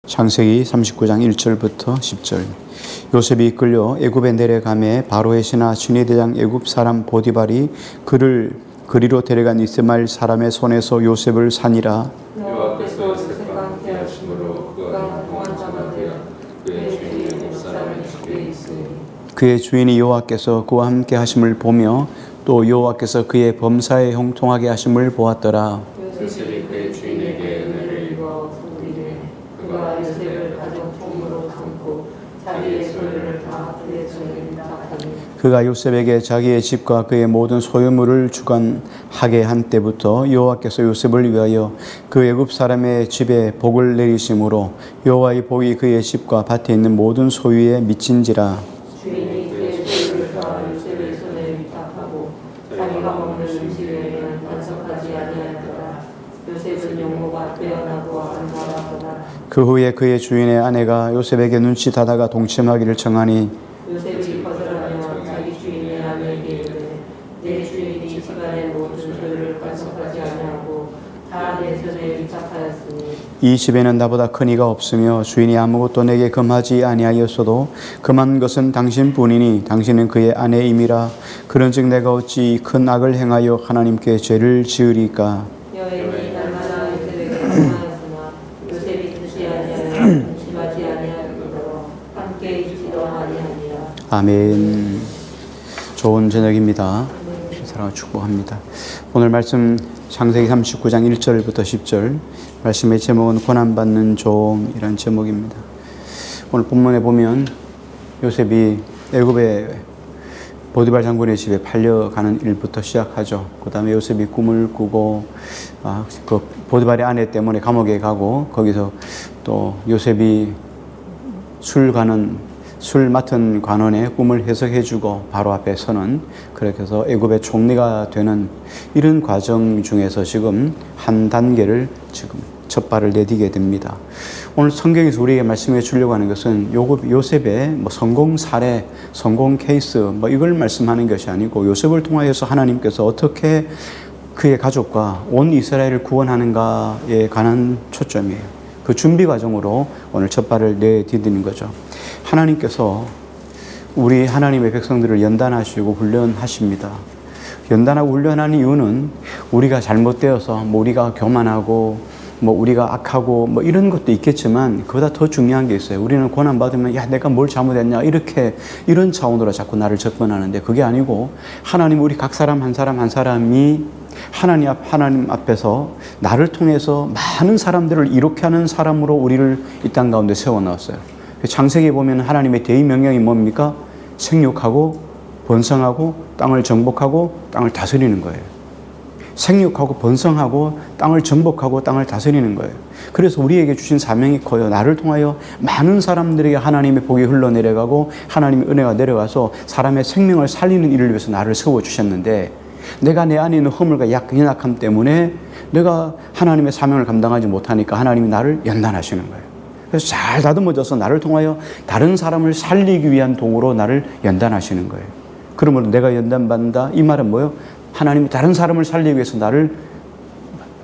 창세기 39장 1절부터 10절. 요셉이 이끌려 애굽에 내려가매 바로의 신하 춘희대장 애굽 사람 보디발이 그를 그리로 데려간 이스마엘 사람의 손에서 요셉을 산이라. 여호와께서 요셉과 함께 하심으로 그가 통한 자가 되어 그의 주인이 애굽 사람의 집에 있으니 그의 주인이 여호와께서 그와 함께 하심을 보며 또 여호와께서 그의 범사에 형통하게 하심을 보았더라. 요셉이 그의 주인에게 은혜를 입어 섬기되 그가 요셉을 가정 통으로 삼고 자기의 소유를 다 그의 손에 위탁하니 그가 요셉에게 자기의 집과 그의 모든 소유물을 주관하게 한 때부터 여호와께서 요셉을 위하여 그 애굽 사람의 집에 복을 내리심으로 여호와의 복이 그의 집과 밭에 있는 모든 소유에 미친지라. 주인이 그의 소유를 다 요셉의 손에 위탁하고 자기가 먹는 음식 외에는 단속하지 아니하였더라. 요셉은 용모가 빼어나고 안달하더라. 그 후에 그의 주인의 아내가 요셉에게 눈치 다다가 동침하기를 청하니 요셉이 거절하며 자기 주인의 아내에게 이르되 내 주인이 집안의 모든 소유를 간섭하지 아니하고 다 내 손에 위탁하였으니 이 집에는 나보다 큰 이가 없으며 주인이 아무것도 내게 금하지 아니하였어도 금한 것은 당신뿐이니 당신은 그의 아내임이라. 그런즉 내가 어찌 큰 악을 행하여 하나님께 죄를 지으리까. 여인이 날마다 요셉에게 청하였으나 요셉이 듣지 아니하여 동심하지 아니하였으므로 함께 있지도 아니하니라. 아멘. 좋은 저녁입니다. 사랑을 축복합니다. 오늘 말씀 창세기 39장 1절부터 10절. 말씀의 제목은 고난받는 종이라는 제목입니다. 오늘 본문에 보면 요셉이 애굽의 보디발 장군의 집에 팔려가는 일부터 시작하죠. 그 다음에 요셉이 꿈을 꾸고 그 보디발의 아내 때문에 감옥에 가고 거기서 또 요셉이 술 맡은 관원의 꿈을 해석해주고 바로 앞에 서는, 그렇게 해서 애굽의 총리가 되는 이런 과정 중에서 지금 한 단계를 지금 첫 발을 내디게 됩니다. 오늘 성경에서 우리에게 말씀해 주려고 하는 것은 요셉의 성공 사례, 성공 케이스 이걸 말씀하는 것이 아니고 요셉을 통하여서 하나님께서 어떻게 그의 가족과 온 이스라엘을 구원하는가에 관한 초점이에요. 그 준비 과정으로 오늘 첫 발을 내디디는 거죠. 하나님께서 우리 하나님의 백성들을 연단하시고 훈련하십니다. 연단하고 훈련하는 이유는 우리가 잘못되어서 우리가 교만하고 우리가 악하고 이런 것도 있겠지만 그보다 더 중요한 게 있어요. 우리는 고난받으면 야 내가 뭘 잘못했냐 이런 차원으로 자꾸 나를 접근하는데 그게 아니고 하나님 우리 각 사람 한 사람이 하나님 앞에서 나를 통해서 많은 사람들을 이롭게 하는 사람으로 우리를 이 땅 가운데 세워놨어요. 창세기에 보면 하나님의 대의명령이 뭡니까? 생육하고 번성하고 땅을 정복하고 땅을 다스리는 거예요. 생육하고 번성하고 땅을 정복하고 땅을 다스리는 거예요. 그래서 우리에게 주신 사명이 커요. 나를 통하여 많은 사람들에게 하나님의 복이 흘러내려가고 하나님의 은혜가 내려가서 사람의 생명을 살리는 일을 위해서 나를 세워주셨는데 내가 내 안에 있는 허물과 연약함 때문에 내가 하나님의 사명을 감당하지 못하니까 하나님이 나를 연단하시는 거예요. 그래서 잘 다듬어져서 나를 통하여 다른 사람을 살리기 위한 도구로 나를 연단하시는 거예요. 그러므로 내가 연단받는다 이 말은 뭐예요? 하나님이 다른 사람을 살리기 위해서 나를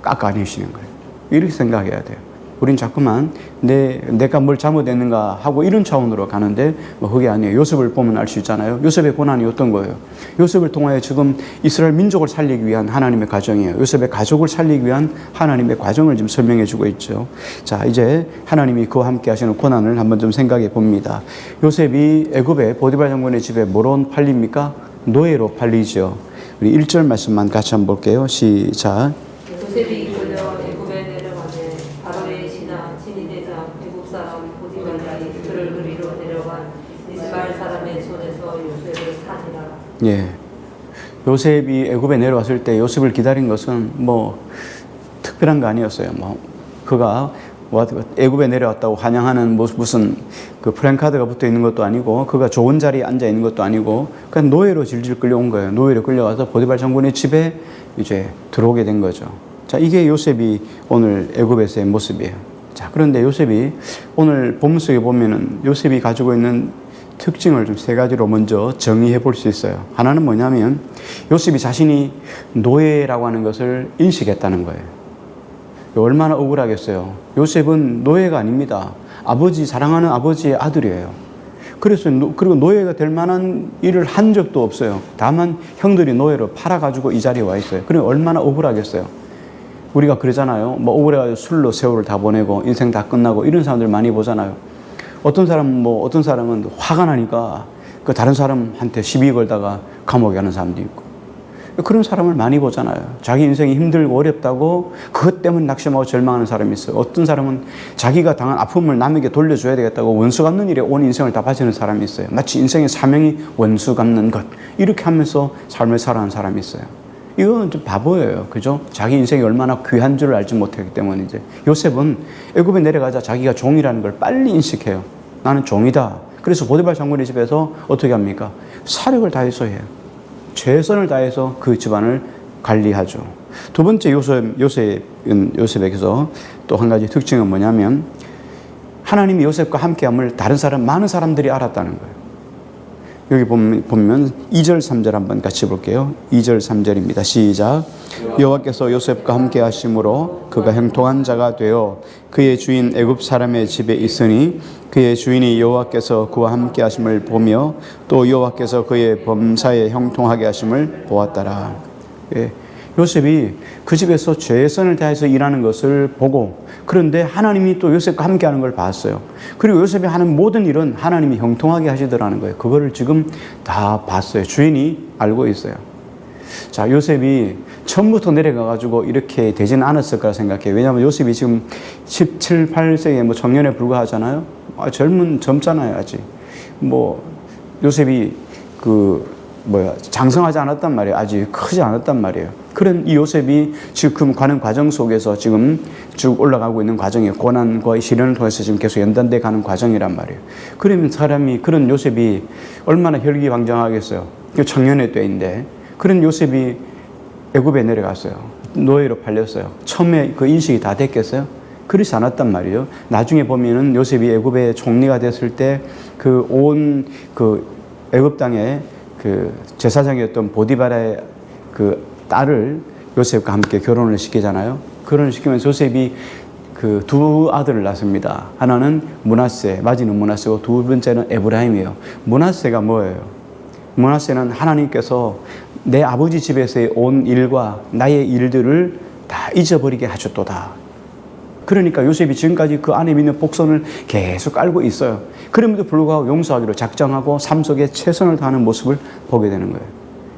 깎아내시는 거예요. 이렇게 생각해야 돼요. 우린 자꾸만 내가 뭘 잘못했는가 하고 이런 차원으로 가는데 그게 아니에요. 요셉을 보면 알 수 있잖아요. 요셉의 고난이 어떤 거예요? 요셉을 통하여 지금 이스라엘 민족을 살리기 위한 하나님의 과정이에요. 요셉의 가족을 살리기 위한 하나님의 과정을 지금 설명해 주고 있죠. 자, 이제 하나님이 그와 함께 하시는 고난을 한번 좀 생각해 봅니다. 요셉이 애굽의 보디발 장군의 집에 뭐로 팔립니까? 노예로 팔리죠. 우리 1절 말씀만 같이 한번 볼게요. 시작. 요셉이 이끌려 애굽에 내려가매 바로의 신하 춘희대장 애굽 사람 보디발이 그를 그리로 데려간 이스마엘 사람의 손에서 요셉을 산이라. 예. 요셉이 애굽에 내려왔을 때 요셉을 기다린 것은 특별한 거 아니었어요. 그가 애굽에 내려왔다고 환영하는 무슨 그 프랜카드가 붙어 있는 것도 아니고 그가 좋은 자리에 앉아 있는 것도 아니고 그냥 노예로 질질 끌려온 거예요. 노예로 끌려와서 보디발 장군의 집에 이제 들어오게 된 거죠. 자, 이게 요셉이 오늘 애굽에서의 모습이에요. 자, 그런데 요셉이 오늘 본문 속에 보면은 요셉이 가지고 있는 특징을 좀 세 가지로 먼저 정의해 볼 수 있어요. 하나는 뭐냐면 요셉이 자신이 노예라고 하는 것을 인식했다는 거예요. 얼마나 억울하겠어요. 요셉은 노예가 아닙니다. 사랑하는 아버지의 아들이에요. 그리고 노예가 될 만한 일을 한 적도 없어요. 다만 형들이 노예로 팔아가지고 이 자리에 와 있어요. 그럼 얼마나 억울하겠어요. 우리가 그러잖아요. 뭐 억울해가지고 술로 세월을 다 보내고 인생 다 끝나고 이런 사람들 많이 보잖아요. 어떤 사람은 화가 나니까 그 다른 사람한테 시비 걸다가 감옥에 가는 사람도 있고, 그런 사람을 많이 보잖아요. 자기 인생이 힘들고 어렵다고 그것 때문에 낙심하고 절망하는 사람이 있어요. 어떤 사람은 자기가 당한 아픔을 남에게 돌려줘야 되겠다고 원수 갚는 일에 온 인생을 다 바치는 사람이 있어요. 마치 인생의 사명이 원수 갚는 것, 이렇게 하면서 삶을 살아가는 사람이 있어요. 이건 좀 바보예요. 그죠? 자기 인생이 얼마나 귀한 줄을 알지 못했기 때문이지. 요셉은 애굽에 내려가자 자기가 종이라는 걸 빨리 인식해요. 나는 종이다. 그래서 보디발 장군의 집에서 어떻게 합니까? 사력을 다해서 해요. 최선을 다해서 그 집안을 관리하죠. 두 번째 요셉에게서 또 한 가지 특징은 뭐냐면, 하나님이 요셉과 함께함을 많은 사람들이 알았다는 거예요. 여기 보면 2절 3절 한번 같이 볼게요. 2절 3절입니다. 시작. 여호와께서 요셉과 함께 하심으로 그가 형통한 자가 되어 그의 주인 애굽 사람의 집에 있으니 그의 주인이 여호와께서 그와 함께 하심을 보며 또 여호와께서 그의 범사에 형통하게 하심을 보았더라. 예. 요셉이 그 집에서 최선을 다해서 일하는 것을 보고, 그런데 하나님이 또 요셉과 함께 하는 걸 봤어요. 그리고 요셉이 하는 모든 일은 하나님이 형통하게 하시더라는 거예요. 그거를 지금 다 봤어요. 주인이 알고 있어요. 자, 요셉이 처음부터 내려가가지고 이렇게 되지는 않았을 거라 생각해요. 왜냐하면 요셉이 지금 17, 18세에 뭐 청년에 불과하잖아요. 젊잖아요, 아직. 요셉이 장성하지 않았단 말이에요. 아직 크지 않았단 말이에요. 그런 이 요셉이 지금 가는 과정 속에서 지금 쭉 올라가고 있는 과정이에요. 고난과 시련을 통해서 지금 계속 연단돼 가는 과정이란 말이에요. 그러면 그런 요셉이 얼마나 혈기왕성하겠어요. 청년의 때인데, 그런 요셉이 애굽에 내려갔어요. 노예로 팔렸어요. 처음에 그 인식이 다 됐겠어요? 그렇지 않았단 말이에요. 나중에 보면은 요셉이 애굽의 총리가 됐을 때 애굽 땅에 제사장이었던 보디발의 딸을 요셉과 함께 결혼을 시키잖아요. 결혼을 시키면서 요셉이 두 아들을 낳습니다. 하나는 마지는 므낫세고 두 번째는 에브라임이에요. 므낫세가 뭐예요? 므낫세는 하나님께서 내 아버지 집에서의 온 일과 나의 일들을 다 잊어버리게 하셨도다. 그러니까 요셉이 지금까지 그 안에 있는 복선을 계속 깔고 있어요. 그럼에도 불구하고 용서하기로 작정하고 삶 속에 최선을 다하는 모습을 보게 되는 거예요.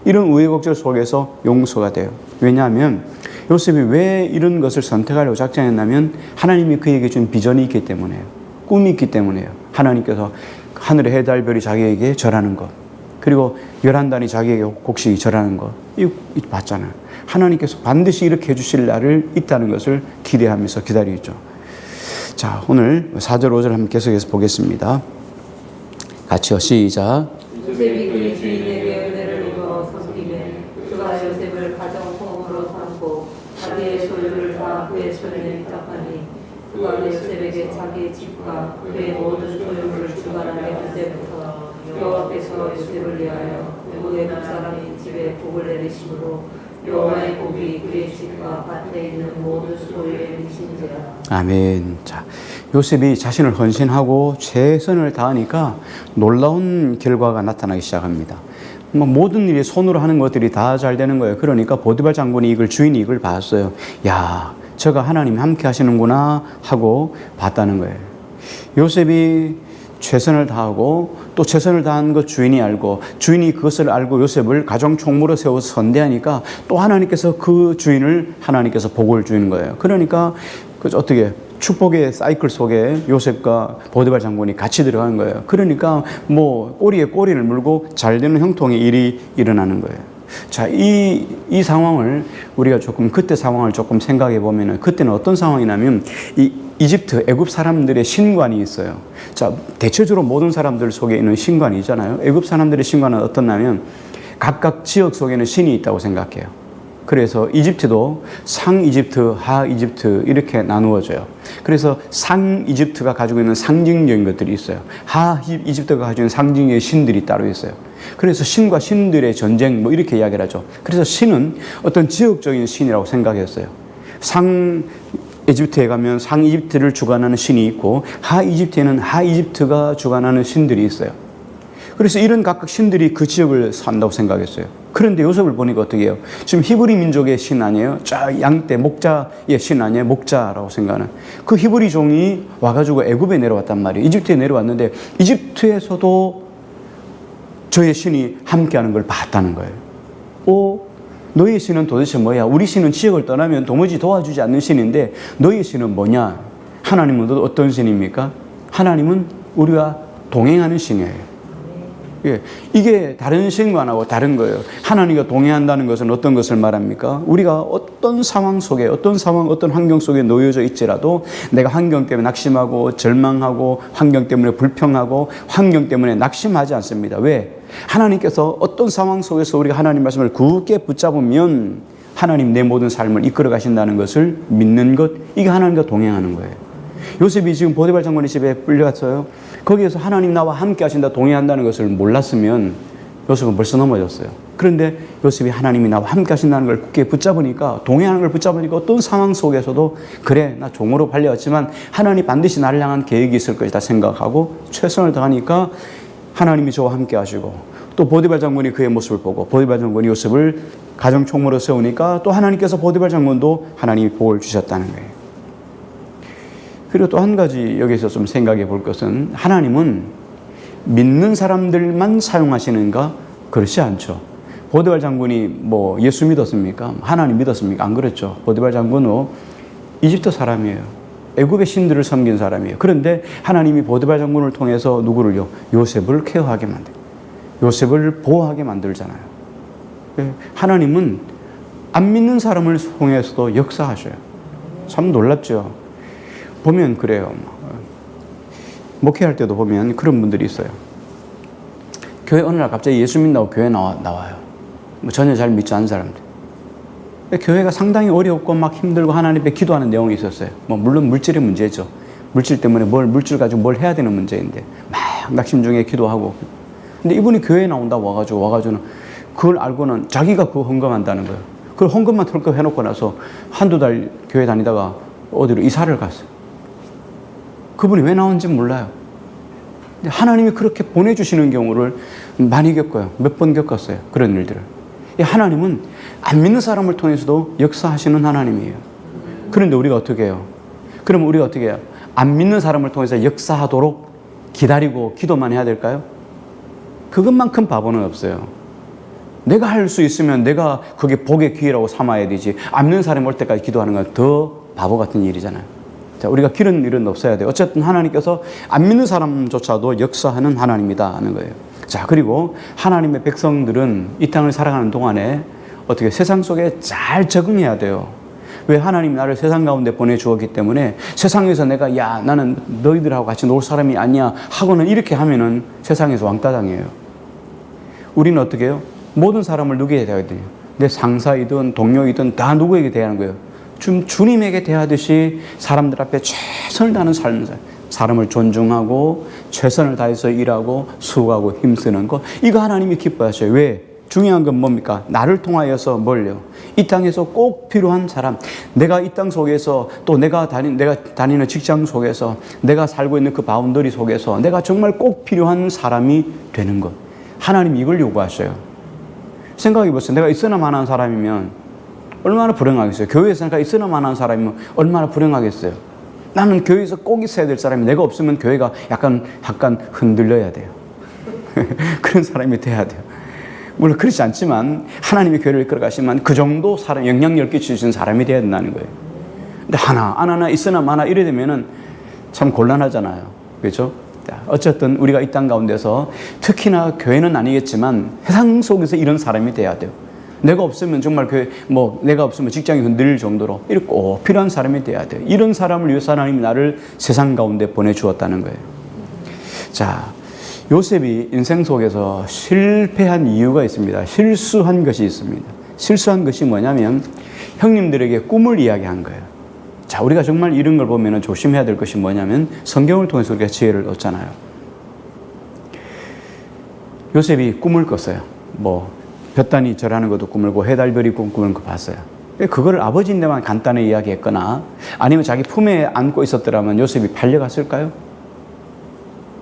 이런 우여곡절 속에서 용서가 돼요. 왜냐하면 요셉이 왜 이런 것을 선택하려고 작정했냐면, 하나님이 그에게 준 비전이 있기 때문에요. 꿈이 있기 때문에요. 하나님께서 하늘의 해, 달, 별이 자기에게 절하는 것, 그리고 11단이 자기에게 곡식이 절하는 것, 이거 봤잖아요. 하나님께서 반드시 이렇게 해주실 날을 있다는 것을 기대하면서 기다리죠. 자, 오늘 4절 5절 한번 계속해서 보겠습니다. 같이요. 시작. 요셉이 그의 주인에게 은혜를 입어 섬기매 그가 요셉을 가정통으로 삼고 자기의 소유를 다 그의 손에 위탁하니 그가 요셉에게 자기의 집과 그의 모든 소유를 주관하게 할 때부터 여호와께서 요셉을 위하여 애굽의 사람의 집에 복을 내리심으로 여호와의 복이 그의 집과 밭에 있는 모든 소유에 미친지라. 아멘. 자, 요셉이 자신을 헌신하고 최선을 다하니까 놀라운 결과가 나타나기 시작합니다. 모든 일이 손으로 하는 것들이 다 잘 되는 거예요. 그러니까 보디발 장군이 주인이 이걸 봤어요. 야, 저가 하나님이 함께 하시는구나 하고 봤다는 거예요. 요셉이 최선을 다하고 또 최선을 다한 것 주인이 알고, 주인이 그것을 알고 요셉을 가정 총무로 세워서 선대하니까 또 하나님께서 그 주인을 하나님께서 복을 주는 거예요. 그러니까 어떻게 축복의 사이클 속에 요셉과 보디발 장군이 같이 들어가는 거예요. 그러니까 꼬리에 꼬리를 물고 잘 되는 형통의 일이 일어나는 거예요. 자, 이 상황을 우리가 그때 상황을 조금 생각해 보면은, 그때는 어떤 상황이냐면 이집트, 애굽 사람들의 신관이 있어요. 자, 대체적으로 모든 사람들 속에 있는 신관이 있잖아요. 애굽 사람들의 신관은 어떻냐면 각각 지역 속에는 신이 있다고 생각해요. 그래서 이집트도 상 이집트, 하 이집트 이렇게 나누어져요. 그래서 상 이집트가 가지고 있는 상징적인 것들이 있어요. 하 이집트가 가지고 있는 상징적인 신들이 따로 있어요. 그래서 신과 신들의 전쟁 이렇게 이야기를 하죠. 그래서 신은 어떤 지역적인 신이라고 생각했어요. 이집트에 가면 상 이집트를 주관하는 신이 있고 하 이집트에는 하 이집트가 주관하는 신들이 있어요. 그래서 이런 각각 신들이 그 지역을 산다고 생각했어요. 그런데 요셉을 보니까 어떻게 해요? 지금 히브리 민족의 신 아니에요? 자, 양떼, 목자의 신 아니에요? 목자라고 생각하는. 그 히브리 종이 와가지고 애굽에 내려왔단 말이에요. 이집트에 내려왔는데 이집트에서도 저의 신이 함께하는 걸 봤다는 거예요. 너희 신은 도대체 뭐야? 우리 신은 지역을 떠나면 도무지 도와주지 않는 신인데 너희 신은 뭐냐? 하나님은 어떤 신입니까? 하나님은 우리가 동행하는 신이에요. 예, 이게 다른 신과하고 다른 거예요. 하나님과 동행한다는 것은 어떤 것을 말합니까? 우리가 어떤 상황 속에, 어떤 환경 속에 놓여져 있지라도 내가 환경 때문에 낙심하고 절망하고 환경 때문에 불평하고 환경 때문에 낙심하지 않습니다. 왜? 하나님께서 어떤 상황 속에서 우리가 하나님 말씀을 굳게 붙잡으면 하나님 내 모든 삶을 이끌어 가신다는 것을 믿는 것, 이게 하나님과 동행하는 거예요. 요셉이 지금 보디발 장관의 집에 끌려갔어요. 거기에서 하나님 나와 함께 하신다, 동행한다는 것을 몰랐으면 요셉은 벌써 넘어졌어요. 그런데 요셉이 하나님이 나와 함께 하신다는 걸 굳게 붙잡으니까, 동행하는 걸 붙잡으니까 어떤 상황 속에서도 그래, 나 종으로 팔려왔지만 하나님 반드시 나를 향한 계획이 있을 것이다 생각하고 최선을 다하니까 하나님이 저와 함께 하시고, 또 보디발 장군이 그의 모습을 보고 보디발 장군이 요셉을 가정총무로 세우니까 또 하나님께서 보디발 장군도 하나님이 복을 주셨다는 거예요. 그리고 또 한 가지 여기서 좀 생각해 볼 것은, 하나님은 믿는 사람들만 사용하시는가? 그렇지 않죠. 보디발 장군이 뭐 예수 믿었습니까? 하나님 믿었습니까? 안 그렇죠. 보디발 장군은 이집트 사람이에요. 애굽의 신들을 섬긴 사람이에요. 그런데 하나님이 보디발 장군을 통해서 누구를요? 요셉을 케어하게 만들어요. 요셉을 보호하게 만들잖아요. 하나님은 안 믿는 사람을 통해서도 역사하셔요. 참 놀랍죠. 보면 그래요. 목회할 때도 보면 그런 분들이 있어요. 교회 어느 날 갑자기 예수 믿는다고 교회 나와요. 뭐 전혀 잘 믿지 않은 사람들. 교회가 상당히 어렵고 막 힘들고 하나님 앞에 기도하는 내용이 있었어요. 뭐 물론 물질의 문제죠. 물질 때문에 물질 가지고 뭘 해야 되는 문제인데 막 낙심 중에 기도하고. 근데 이분이 교회에 나온다고 와가지고는 그걸 알고는 자기가 그거 헌금한다는 거예요. 그걸 헌금만 털컥 해놓고 나서 한두 달 교회 다니다가 어디로 이사를 갔어요. 그분이 왜 나온지 몰라요. 하나님이 그렇게 보내주시는 경우를 많이 겪어요. 몇 번 겪었어요. 그런 일들을. 하나님은 안 믿는 사람을 통해서도 역사하시는 하나님이에요. 그런데 우리가 어떻게 해요? 그럼 우리가 어떻게 해요? 안 믿는 사람을 통해서 역사하도록 기다리고 기도만 해야 될까요? 그것만큼 바보는 없어요. 내가 할 수 있으면 내가 그게 복의 기회라고 삼아야 되지. 안 믿는 사람이 올 때까지 기도하는 건 더 바보 같은 일이잖아요. 자, 우리가 기른 일은 없어야 돼요. 어쨌든 하나님께서 안 믿는 사람조차도 역사하는 하나님이다 하는 거예요. 자, 그리고 하나님의 백성들은 이 땅을 살아가는 동안에 어떻게 세상 속에 잘 적응해야 돼요. 왜? 하나님이 나를 세상 가운데 보내주었기 때문에 세상에서 내가 야 나는 너희들하고 같이 놀 사람이 아니야 하고는 이렇게 하면은 세상에서 왕따당해요. 우리는 어떻게 해요? 모든 사람을 누구에게 대해야 돼요? 내 상사이든 동료이든 다 누구에게 대하는 거예요? 주님에게 대하듯이 사람들 앞에 최선을 다하는 삶을 살아요. 사람을 존중하고 최선을 다해서 일하고 수고하고 힘쓰는 거, 이거 하나님이 기뻐하셔요. 왜? 중요한 건 뭡니까? 나를 통하여서 뭘요? 이 땅에서 꼭 필요한 사람, 내가 이 땅 속에서 또 내가 다니는 직장 속에서 내가 살고 있는 그 바운더리 속에서 내가 정말 꼭 필요한 사람이 되는 것, 하나님이 이걸 요구하셔요. 생각해 보세요. 내가 있으나 마나한 사람이면 얼마나 불행하겠어요. 교회에서 내가 있으나 마나한 사람이면 얼마나 불행하겠어요. 나는 교회에서 꼭 있어야 될 사람이, 내가 없으면 교회가 약간 흔들려야 돼요. 그런 사람이 돼야 돼요. 물론 그렇지 않지만 하나님이 교회를 이끌어 가시면 그 정도 영향력을 끼치신 사람이 돼야 된다는 거예요. 근데 하나 안 하나 있으나 마나 이래 되면은 참 곤란하잖아요. 그렇죠? 어쨌든 우리가 이 땅 가운데서 특히나 교회는 아니겠지만 세상 속에서 이런 사람이 돼야 돼요. 내가 없으면 정말 내가 없으면 직장이 흔들릴 정도로 이렇게 꼭 필요한 사람이 돼야 돼요. 이런 사람을 위해서 하나님이 나를 세상 가운데 보내주었다는 거예요. 자, 요셉이 인생 속에서 실패한 이유가 있습니다. 실수한 것이 있습니다. 실수한 것이 뭐냐면 형님들에게 꿈을 이야기한 거예요. 자, 우리가 정말 이런 걸 보면 조심해야 될 것이 뭐냐면 성경을 통해서 우리가 지혜를 얻잖아요. 요셉이 꿈을 꿨어요. 볕단이 절하는 것도 꿈을 고 해달별이 꿈꾸는 거 봤어요. 그걸 아버지인데만 간단히 이야기했거나 아니면 자기 품에 안고 있었더라면 요셉이 팔려갔을까요?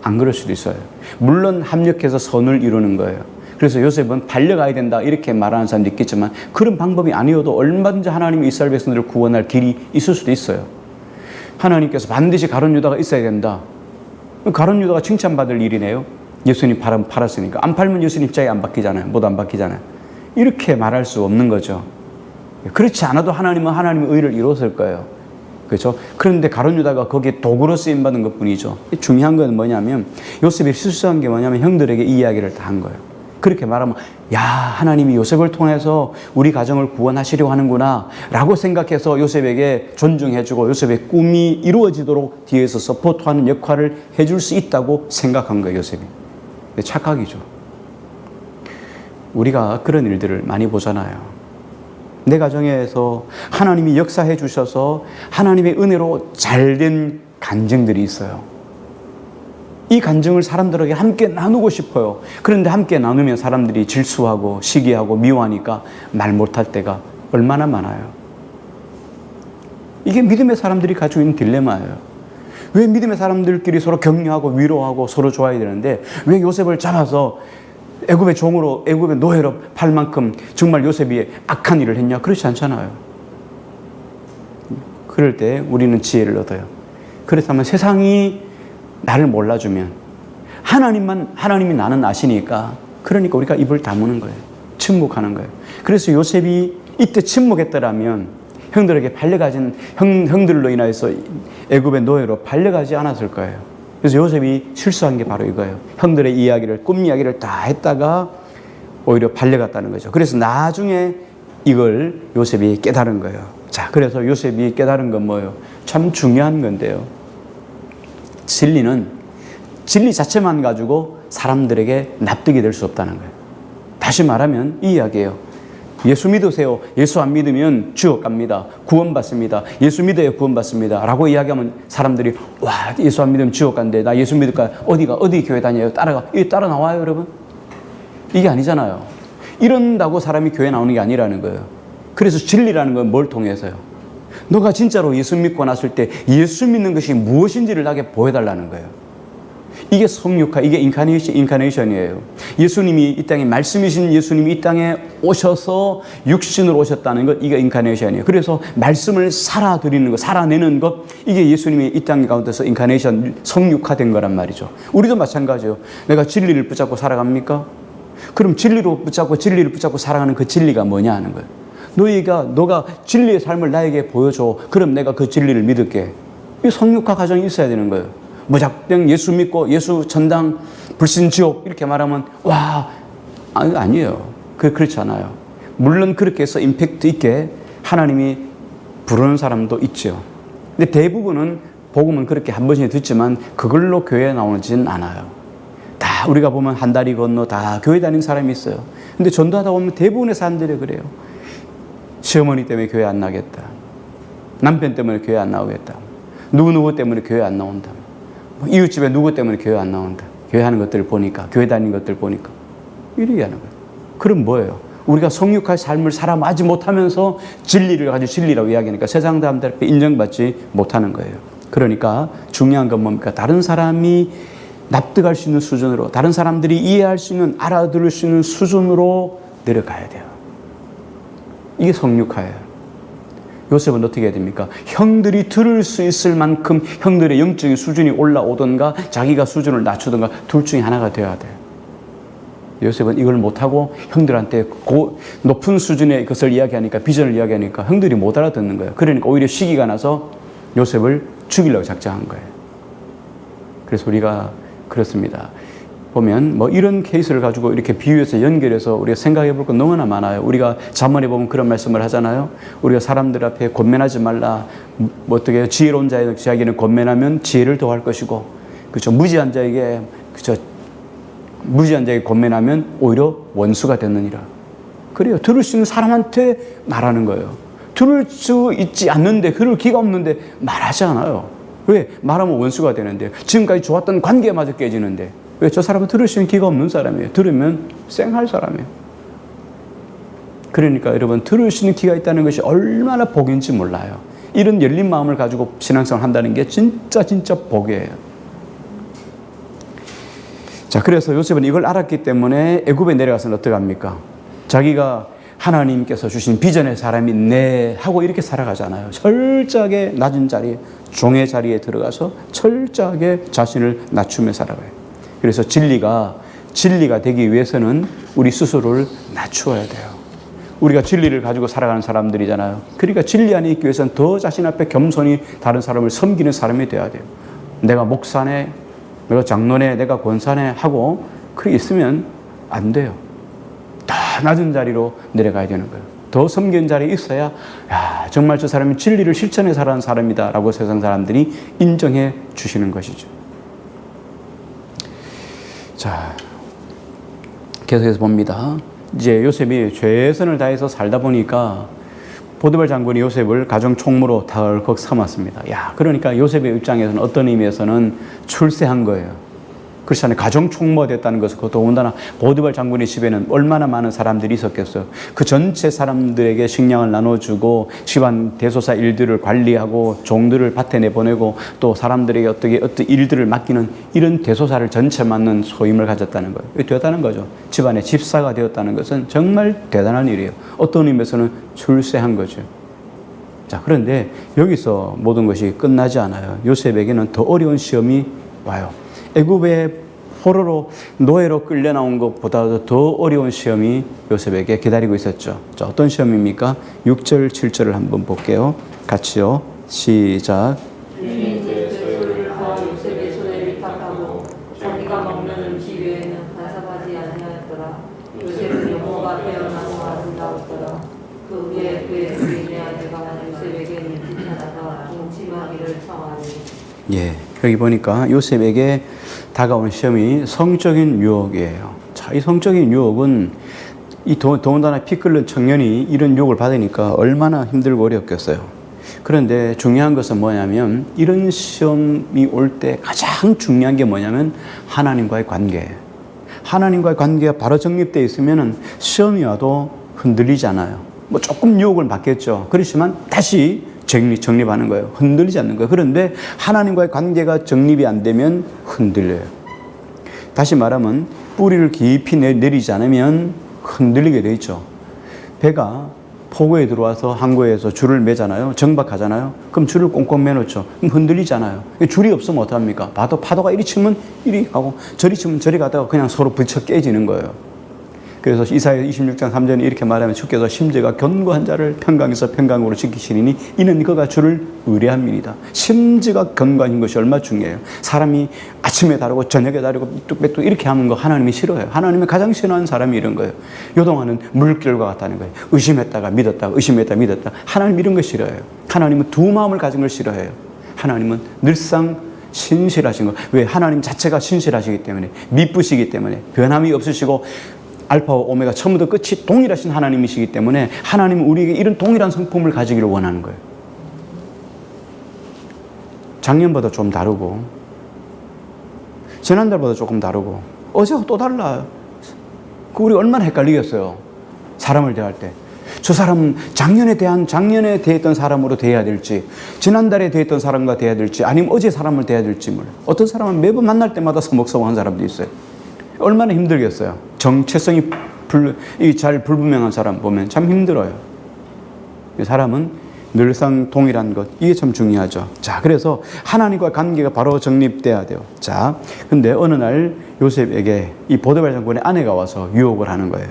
안 그럴 수도 있어요. 물론 합력해서 선을 이루는 거예요. 그래서 요셉은 팔려가야 된다 이렇게 말하는 사람도 있겠지만 그런 방법이 아니어도 얼마든지 하나님이 이스라엘 백성들을 구원할 길이 있을 수도 있어요. 하나님께서 반드시 가룟 유다가 있어야 된다. 가룟 유다가 칭찬받을 일이네요. 예수님 팔았으니까. 안 팔면 예수님 입장이 안 바뀌잖아요. 모두 안 바뀌잖아요. 이렇게 말할 수 없는 거죠. 그렇지 않아도 하나님은 하나님의 의를 이뤘을 거예요. 그렇죠? 그런데 가룟 유다가 거기에 도구로 쓰임받은 것 뿐이죠. 중요한 건 뭐냐면 요셉이 실수한 게 뭐냐면 형들에게 이 이야기를 다 한 거예요. 그렇게 말하면 야 하나님이 요셉을 통해서 우리 가정을 구원하시려고 하는구나 라고 생각해서 요셉에게 존중해주고 요셉의 꿈이 이루어지도록 뒤에서 서포트하는 역할을 해줄 수 있다고 생각한 거예요. 요셉이. 착각이죠. 우리가 그런 일들을 많이 보잖아요. 내 가정에서 하나님이 역사해 주셔서 하나님의 은혜로 잘된 간증들이 있어요. 이 간증을 사람들에게 함께 나누고 싶어요. 그런데 함께 나누면 사람들이 질수하고 시기하고 미워하니까 말 못할 때가 얼마나 많아요. 이게 믿음의 사람들이 가지고 있는 딜레마예요. 왜 믿음의 사람들끼리 서로 격려하고 위로하고 서로 좋아야 되는데 왜 요셉을 잡아서 애굽의 종으로 애굽의 노예로 팔 만큼 정말 요셉이 악한 일을 했냐? 그렇지 않잖아요. 그럴 때 우리는 지혜를 얻어요. 그렇다면 세상이 나를 몰라주면 하나님이 나는 아시니까 그러니까 우리가 입을 다무는 거예요. 침묵하는 거예요. 그래서 요셉이 이때 침묵했더라면 형들에게 팔려가진 형들로 인하여서 애굽의 노예로 팔려가지 않았을 거예요. 그래서 요셉이 실수한 게 바로 이거예요. 형들의 이야기를 꿈 이야기를 다 했다가 오히려 팔려갔다는 거죠. 그래서 나중에 이걸 요셉이 깨달은 거예요. 자, 그래서 요셉이 깨달은 건 뭐예요? 참 중요한 건데요. 진리는 진리 자체만 가지고 사람들에게 납득이 될 수 없다는 거예요. 다시 말하면 이 이야기예요. 예수 믿으세요. 예수 안 믿으면 지옥 갑니다. 구원받습니다. 예수 믿어야 구원받습니다. 라고 이야기하면 사람들이 와 예수 안 믿으면 지옥 간대. 나 예수 믿을까? 어디 교회 다녀요? 따라 나와요 여러분? 이게 아니잖아요. 이런다고 사람이 교회 나오는 게 아니라는 거예요. 그래서 진리라는 건 뭘 통해서요? 너가 진짜로 예수 믿고 났을 때 예수 믿는 것이 무엇인지를 나게 보여달라는 거예요. 이게 성육화, 이게 인카네이션이에요. 예수님이 이 땅에 말씀이신 예수님이 이 땅에 오셔서 육신으로 오셨다는 것, 이게 인카네이션이에요. 그래서 말씀을 살아드리는 것, 살아내는 것, 이게 예수님이 이 땅 가운데서 인카네이션, 성육화된 거란 말이죠. 우리도 마찬가지예요. 내가 진리를 붙잡고 살아갑니까? 그럼 진리를 붙잡고 살아가는 그 진리가 뭐냐 하는 거예요. 너가 진리의 삶을 나에게 보여줘. 그럼 내가 그 진리를 믿을게. 이 성육화 과정이 있어야 되는 거예요. 무작정 예수 믿고 예수 전당 불신 지옥 이렇게 말하면 아니에요. 그렇지 않아요. 물론 그렇게 해서 임팩트 있게 하나님이 부르는 사람도 있죠. 근데 대부분은 복음은 그렇게 한 번씩 듣지만 그걸로 교회에 나오지는 않아요. 다 우리가 보면 한 다리 건너 다 교회 다니는 사람이 있어요. 근데 전도하다 보면 대부분의 사람들이 그래요. 시어머니 때문에 교회 안 나겠다. 남편 때문에 교회 안 나오겠다. 누구 때문에 교회 안 나온다. 이웃집에 누구 때문에 교회 안 나온다. 교회 하는 것들을 보니까, 교회 다니는 것들 보니까. 이렇게 하는 거예요. 그럼 뭐예요? 우리가 성육할 삶을 살아가지 못하면서 진리를 가지고 진리라고 이야기하니까 세상 사람들 앞에 인정받지 못하는 거예요. 그러니까 중요한 건 뭡니까? 다른 사람이 납득할 수 있는 수준으로, 다른 사람들이 이해할 수 있는, 알아들을 수 있는 수준으로 내려가야 돼요. 이게 성육화예요. 요셉은 어떻게 해야 됩니까? 형들이 들을 수 있을 만큼 형들의 영적인 수준이 올라오든가 자기가 수준을 낮추든가 둘 중에 하나가 되어야 돼요. 요셉은 이걸 못하고 형들한테 높은 수준의 것을 이야기하니까, 비전을 이야기하니까 형들이 못 알아듣는 거예요. 그러니까 오히려 시기가 나서 요셉을 죽이려고 작정한 거예요. 그래서 우리가 그렇습니다. 보면 이런 케이스를 가지고 이렇게 비유해서 연결해서 우리가 생각해 볼 건 너무나 많아요. 우리가 잠언에 보면 그런 말씀을 하잖아요. 우리가 사람들 앞에 권면하지 말라. 어떻게 지혜로운 자에게는 권면하면 지혜를 더할 것이고, 그렇죠. 무지한 자에게 권면하면 오히려 원수가 되느니라. 그래요. 들을 수 있는 사람한테 말하는 거예요. 들을 수 있지 않는데, 들을 기가 없는데 말하지 않아요. 왜? 말하면 원수가 되는데, 지금까지 좋았던 관계마저 깨지는데. 왜? 저 사람은 들을 수 있는 기가 없는 사람이에요. 들으면 쌩할 사람이에요. 그러니까 여러분, 들을 수 있는 귀가 있다는 것이 얼마나 복인지 몰라요. 이런 열린 마음을 가지고 신앙생활을 한다는 게 진짜 복이에요. 자, 그래서 요셉은 이걸 알았기 때문에 애굽에 내려가서는 어떻게 합니까? 자기가 하나님께서 주신 비전의 사람이 네 하고 이렇게 살아가잖아요. 철저하게 낮은 자리에, 종의 자리에 들어가서 철저하게 자신을 낮추며 살아가요. 그래서 진리가 되기 위해서는 우리 스스로를 낮추어야 돼요. 우리가 진리를 가지고 살아가는 사람들이잖아요. 그러니까 진리 안에 있기 위해서는 더 자신 앞에 겸손히 다른 사람을 섬기는 사람이 되어야 돼요. 내가 목사네, 내가 장로네, 내가 권사네 하고 그렇게 있으면 안 돼요. 더 낮은 자리로 내려가야 되는 거예요. 더 섬기는 자리에 있어야 정말 저 사람이 진리를 실천해 살아가는 사람이다 라고 세상 사람들이 인정해 주시는 것이죠. 자, 계속해서 봅니다. 이제 요셉이 최선을 다해서 살다 보니까 보디발 장군이 요셉을 가정 총무로 덜컥 삼았습니다. 그러니까 요셉의 입장에서는 어떤 의미에서는 출세한 거예요. 그렇지 않아요? 가정 총무가 됐다는 것은, 그것도 더군다나 보디발 장군의 집에는 얼마나 많은 사람들이 있었겠어요. 그 전체 사람들에게 식량을 나눠주고 집안 대소사 일들을 관리하고 종들을 밭에 내보내고 또 사람들에게 어떤 일들을 맡기는 이런 대소사를 전체 맡는 소임을 가졌다는 거예요. 대단한 거죠. 집안의 집사가 되었다는 것은 정말 대단한 일이에요. 어떤 의미에서는 출세한 거죠. 자, 그런데 여기서 모든 것이 끝나지 않아요. 요셉에게는 더 어려운 시험이 와요. 애굽의 포로로 노예로 끌려 나온 것보다도 더 어려운 시험이 요셉에게 기다리고 있었죠. 자, 어떤 시험입니까? 6절, 7절을 한번 볼게요. 같이요. 시작. 주인이 소유를 다 요셉의 손에 위탁하고 자기가 먹는 음식 외에는 간섭하지 아니하였더라. 요셉은 영모가 태어나고 아름다웠더라. 그 후에 그의 부인의 아내가 요셉에게 눈짓하다가 동침하기를 청하니. 예, 여기 보니까 요셉에게 다가오는 시험이 성적인 유혹이에요. 자, 이 성적인 유혹은 더군다나 피 끓는 청년이 이런 유혹을 받으니까 얼마나 힘들고 어렵겠어요. 그런데 중요한 것은 뭐냐면, 이런 시험이 올 때 가장 중요한 게 뭐냐면 하나님과의 관계예요. 하나님과의 관계가 바로 정립되어 있으면 시험이 와도 흔들리지 않아요. 뭐 조금 유혹을 받겠죠. 그렇지만 다시 정립하는 거예요. 흔들리지 않는 거예요. 그런데 하나님과의 관계가 정립이 안 되면 흔들려요. 다시 말하면 뿌리를 깊이 내리지 않으면 흔들리게 돼 있죠. 배가 포구에 들어와서 항구에서 줄을 매잖아요. 정박하잖아요. 그럼 줄을 꽁꽁 매놓죠. 그럼 흔들리지 않아요. 줄이 없으면 어떡합니까? 파도가 이리 치면 이리 가고 저리 치면 저리 가다가 그냥 서로 부딪혀 깨지는 거예요. 그래서 이사야 26장 3절에 이렇게 말하면, 주께서 심지가 견고한 자를 평강에서 평강으로 지키시리니 이는 그가 주를 의뢰함이니이다. 심지가 견고한 것이 얼마나 중요해요. 사람이 아침에 다르고 저녁에 다르고 뚝배뚝 이렇게 하는 거 하나님이 싫어해요. 하나님이 가장 싫어하는 사람이 이런 거예요. 요동하는 물결과 같다는 거예요. 의심했다가 믿었다가 의심했다가 믿었다가. 하나님 이런 거 싫어해요. 하나님은 두 마음을 가진 걸 싫어해요. 하나님은 늘상 신실하신 거. 왜? 하나님 자체가 신실하시기 때문에, 미쁘시기 때문에, 변함이 없으시고 알파와 오메가 처음부터 끝이 동일하신 하나님이시기 때문에 하나님은 우리에게 이런 동일한 성품을 가지기를 원하는 거예요. 작년보다 좀 다르고 지난달보다 조금 다르고 어제와 또 달라요. 우리 얼마나 헷갈리겠어요. 사람을 대할 때. 저 사람은 작년에 대했던 사람으로 대해야 될지, 지난달에 대했던 사람과 대해야 될지, 아니면 어제 사람을 대해야 될지 몰라요. 어떤 사람은 매번 만날 때마다 서먹서먹한 사람도 있어요. 얼마나 힘들겠어요. 정체성이 잘 불분명한 사람 보면 참 힘들어요. 사람은 늘상 동일한 것, 이게 참 중요하죠. 자, 그래서 하나님과 관계가 바로 정립돼야 돼요. 자, 근데 어느 날 요셉에게 이 보디발 장군의 아내가 와서 유혹을 하는 거예요.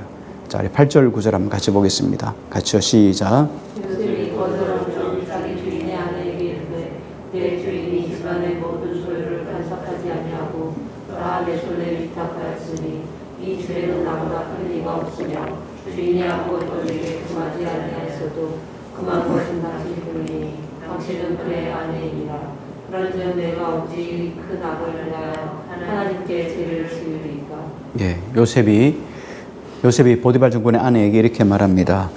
자, 8절 9절 한번 같이 보겠습니다. 같이요. 시작. 요셉이 거절하며 자기 주인의 아내에게 이르되, 내 주인이 집안의 모든 소유를 간섭하지 아니하고 다 내 손에 위탁하였으니 이 집에는 나보다 큰 이가 없으며 주인이 아무것도 내게 금하지 아니하였어도 금한 것은 당신뿐이니 당신은 그의 아내이니라. 그런즉 내가 어찌 큰 악을 위하여 하나님께 죄를 지으리까. 예, 요셉이 보디발 장군의 아내에게 이렇게 말합니다.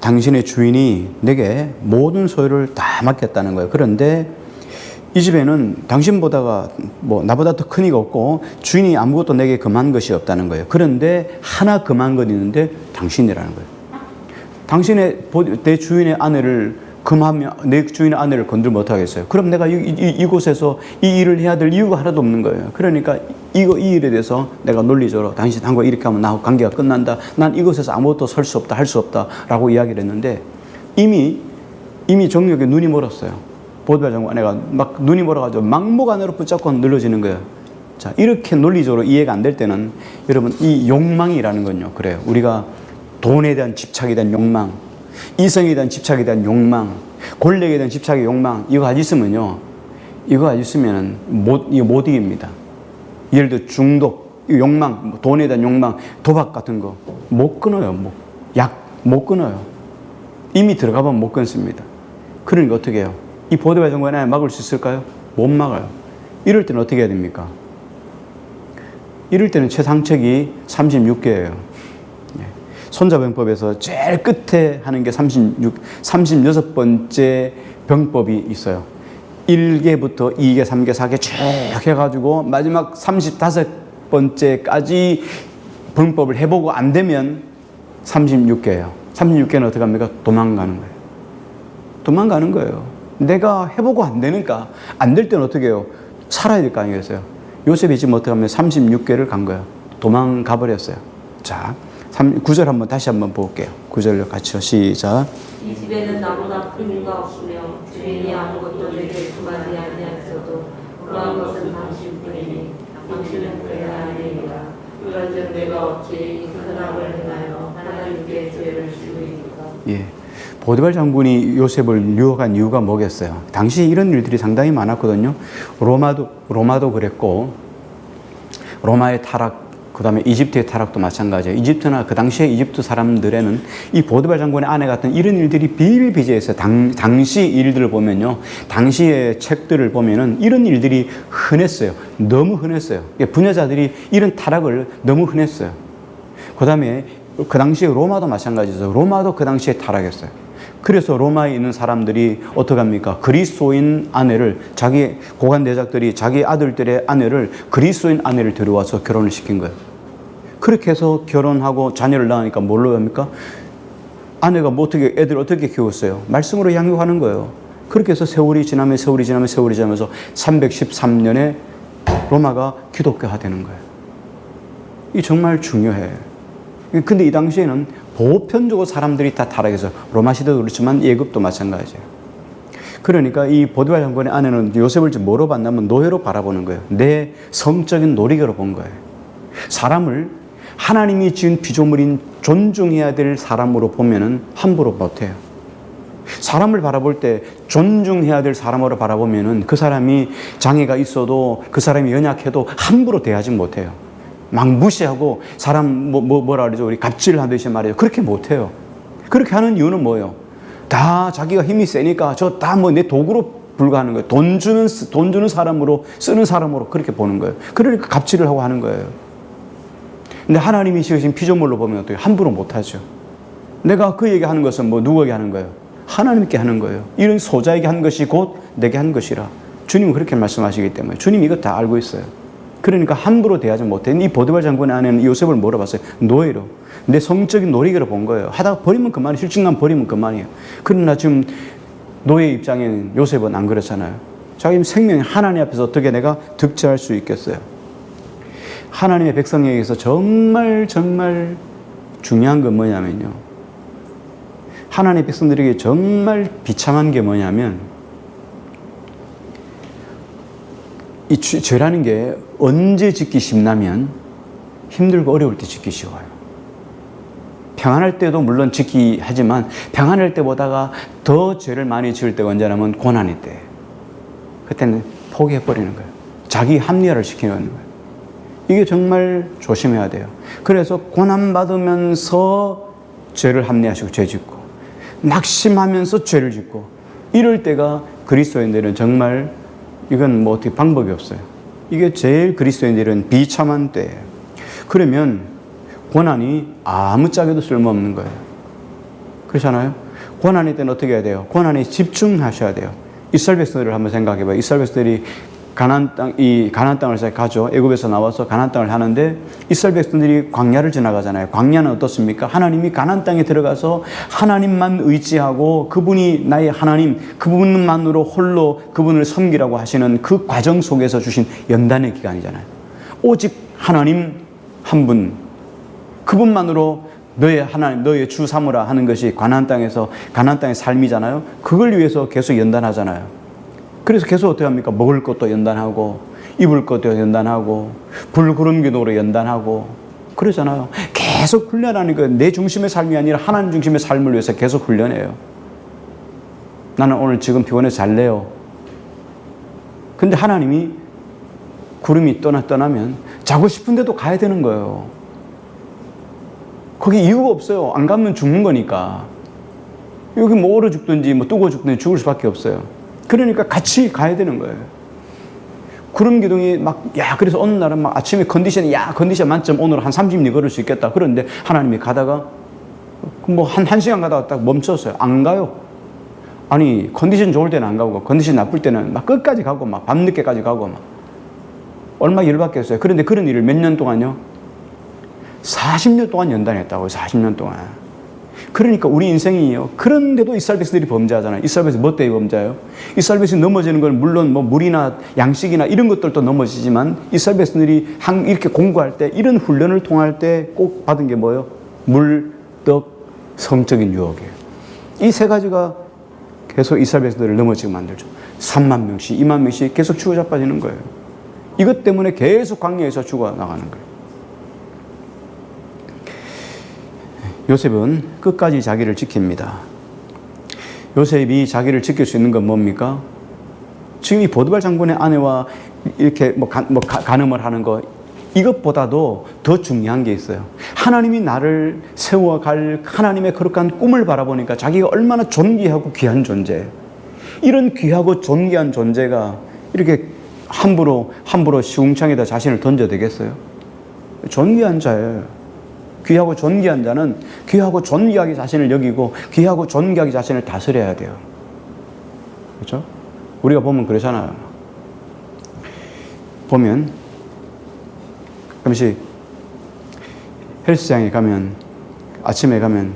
당신의 주인이 내게 모든 소유를 다 맡겼다는 거예요. 그런데 이 집에는 당신보다가 뭐 나보다 더 큰 이가 없고 주인이 아무것도 내게 금한 것이 없다는 거예요. 그런데 하나 금한 건 있는데 당신이라는 거예요. 내 주인의 아내를 금하면 내 주인의 아내를 건들 못하겠어요. 그럼 내가 이곳에서 이 일을 해야 될 이유가 하나도 없는 거예요. 그러니까 이 일에 대해서 내가 논리적으로 당신 한 거 이렇게 하면 나하고 관계가 끝난다. 난 이곳에서 아무것도 설 수 없다, 할 수 없다 라고 이야기를 했는데 이미 정력에 눈이 멀었어요. 보디발 장군 아내가 막 눈이 멀어가지고 망목 안으로 붙잡고 늘어지는 거예요. 자, 이렇게 논리적으로 이해가 안 될 때는 여러분 이 욕망이라는 건요. 그래요. 우리가 돈에 대한 집착에 대한 욕망, 이성에 대한 집착에 대한 욕망, 권력에 대한 집착의 욕망, 이거 가지고 있으면요. 이거 가지고 있으면 못 이깁니다. 예를 들어 중독, 욕망, 돈에 대한 욕망, 도박 같은 거 못 끊어요. 약 못 끊어요. 이미 들어가면 못 끊습니다. 그러니까 어떻게 해요? 이 보디발 장군에 막을 수 있을까요? 못 막아요. 이럴 때는 어떻게 해야 됩니까? 이럴 때는 최상책이 36개예요. 손자병법에서 제일 끝에 하는 게 36번째 병법이 있어요. 1개부터 2개, 3개, 4개 쭉 해가지고 마지막 35번째까지 병법을 해보고 안 되면 36개예요. 36개는 어떻게 합니까? 도망가는 거예요. 도망가는 거예요. 내가 해보고 안 되니까 안 될 때는 어떻게 해요? 살아야 될 거 아니겠어요? 요셉이 지금 어떻게 하면 36개를 간 거예요. 도망가 버렸어요. 자, 9절 다시 한번 볼게요. 9절 같이요. 시작. 이 집에는 나보다 큰 이가 없으며 주인이 아무것도 내게 금하지 아니하였어도 그러한 것은 당신뿐이니 당신은 그의 아내이라. 그런즉 내가 어찌 이 큰 악을 행하여 하나님께 죄를 지으리까. 예. 보디발 장군이 요셉을 유혹한 이유가 뭐겠어요? 당시 이런 일들이 상당히 많았거든요. 로마도 그랬고, 로마의 타락, 그 다음에 이집트의 타락도 마찬가지예요. 이집트나 그 당시에 이집트 사람들에는 이 보디발 장군의 아내 같은 이런 일들이 비일비재했어요. 당시 일들을 보면요. 당시의 책들을 보면은 이런 일들이 흔했어요. 너무 흔했어요. 부녀자들이 이런 타락을 너무 흔했어요. 그 다음에 그 당시에 로마도 마찬가지죠. 로마도 그 당시에 타락했어요. 그래서 로마에 있는 사람들이 어떻게 합니까? 그리스도인 아내를, 자기 고관 대작들이 자기 아들들의 아내를, 그리스도인 아내를 데려와서 결혼을 시킨 거예요. 그렇게 해서 결혼하고 자녀를 낳으니까 뭘로 합니까? 아내가 애들 어떻게 키웠어요? 말씀으로 양육하는 거예요. 그렇게 해서 세월이 지나면서 313년에 로마가 기독교화 되는 거예요. 이게 정말 중요해요. 근데 이 당시에는 보편적으로 사람들이 다 타락해서 로마 시대도 그렇지만 예굽도 마찬가지예요. 그러니까 이 보디발 장군의 아내는 요셉을 뭐로 봤냐면 노예로 바라보는 거예요. 내 성적인 놀이개로 본 거예요. 사람을 하나님이 지은 피조물인 존중해야 될 사람으로 보면은 함부로 못해요. 사람을 바라볼 때 존중해야 될 사람으로 바라보면은 그 사람이 장애가 있어도 그 사람이 연약해도 함부로 대하지 못해요. 막 무시하고 사람 뭐라 그러죠? 우리 갑질하듯이 말이죠. 그렇게 못해요. 그렇게 하는 이유는 뭐예요? 다 자기가 힘이 세니까 저 다 내 도구로 불과하는 거예요. 돈 주는 사람으로, 쓰는 사람으로 그렇게 보는 거예요. 그러니까 갑질을 하고 하는 거예요. 근데 하나님이 지으신 피조물로 보면 어떻게 함부로 못하죠. 내가 그에게 하는 것은 누구에게 하는 거예요? 하나님께 하는 거예요. 이런 소자에게 한 것이 곧 내게 한 것이라. 주님은 그렇게 말씀하시기 때문에 주님이 이거 다 알고 있어요. 그러니까 함부로 대하지 못해. 이 보디발 장군의 아내는 요셉을 뭐로 봤어요? 노예로. 내 성적인 놀이개로 본 거예요. 하다가 버리면 그만이에요. 실증나면 버리면 그만이에요. 그러나 지금 노예 입장에는 요셉은 안 그렇잖아요. 자기 생명이 하나님 앞에서 어떻게 내가 득제할 수 있겠어요? 하나님의 백성에게서 정말 중요한 건 뭐냐면요. 하나님의 백성들에게 정말 비참한 게 뭐냐면 이 죄라는 게 언제 짓기 쉽냐면 힘들고 어려울 때 짓기 쉬워요. 평안할 때도 물론 짓기 하지만 평안할 때보다가 더 죄를 많이 지을 때가 언제냐면 고난일 때. 그때는 포기해버리는 거예요. 자기 합리화를 시키는 거예요. 이게 정말 조심해야 돼요. 그래서 고난받으면서 죄를 합리화시키고 죄 짓고 낙심하면서 죄를 짓고 이럴 때가 그리스도인들은 정말 이건 어떻게 방법이 없어요. 이게 제일 그리스도인들은 비참한 때예요. 그러면 고난이 아무짝에도 쓸모없는 거예요. 그렇잖아요. 고난일 때는 어떻게 해야 돼요? 고난에 집중하셔야 돼요. 이스라엘 백성들을 한번 생각해 봐요. 이스라엘 백성들이 가나안 땅을 가죠. 애굽에서 나와서 가나안 땅을 하는데 이스라엘 백성들이 광야를 지나가잖아요. 광야는 어떻습니까? 하나님이 가나안 땅에 들어가서 하나님만 의지하고 그분이 나의 하나님, 그분만으로 홀로 그분을 섬기라고 하시는 그 과정 속에서 주신 연단의 기간이잖아요. 오직 하나님 한 분, 그분만으로 너의 하나님, 너의 주 삼으라 하는 것이 가나안 땅에서 가나안 땅의 삶이잖아요. 그걸 위해서 계속 연단하잖아요. 그래서 계속 어떻게 합니까? 먹을 것도 연단하고 입을 것도 연단하고 불구름 기도로 연단하고 그러잖아요. 계속 훈련하는 거, 내 중심의 삶이 아니라 하나님 중심의 삶을 위해서 계속 훈련해요. 나는 오늘 지금 피곤해서 잘래요. 근데 하나님이 구름이 떠나면 자고 싶은데도 가야 되는 거예요. 거기 이유가 없어요. 안 가면 죽는 거니까. 여기 뭐 얼어 죽든지 뭐 뜨거워 죽든지 죽을 수밖에 없어요. 그러니까 같이 가야 되는 거예요. 구름 기둥이 그래서 어느 날은 아침에 컨디션 만점 오늘 한 30리 걸을 수 있겠다. 그런데 하나님이 가다가 뭐 한 시간 가다가 딱 멈췄어요. 안 가요. 아니, 컨디션 좋을 때는 안 가고, 컨디션 나쁠 때는 끝까지 가고, 밤늦게까지 가고, 얼마 열받겠어요. 그런데 그런 일을 몇 년 동안요? 40년 동안 연단했다고요. 40년 동안. 그러니까 우리 인생이요. 그런데도 이스라엘 백성들이 범죄하잖아요. 이스라엘 백성이 뭐 때문에 범죄해요? 이스라엘 백성이 넘어지는 건 물론 뭐 물이나 양식이나 이런 것들도 넘어지지만 이스라엘 백성들이 이렇게 공부할 때 이런 훈련을 통할 때 꼭 받은 게 뭐예요? 물, 떡, 성적인 유혹이에요. 이 세 가지가 계속 이스라엘 백성들을 넘어지게 만들죠. 3만 명씩, 2만 명씩 계속 죽어 자빠지는 거예요. 이것 때문에 계속 광야에서 죽어 나가는 거예요. 요셉은 끝까지 자기를 지킵니다. 요셉이 자기를 지킬 수 있는 건 뭡니까? 지금 이 보드발 장군의 아내와 이렇게 간음을 하는 거, 이것보다도 더 중요한 게 있어요. 하나님이 나를 세워갈 하나님의 거룩한 꿈을 바라보니까 자기가 얼마나 존귀하고 귀한 존재예요. 이런 귀하고 존귀한 존재가 이렇게 함부로 시궁창에다 자신을 던져도 되겠어요? 존귀한 자예요. 귀하고 존귀한 자는 귀하고 존귀하게 자신을 여기고 귀하고 존귀하게 자신을 다스려야 돼요. 그렇죠? 우리가 보면 그러잖아요. 보면 가끔씩 헬스장에 가면, 아침에 가면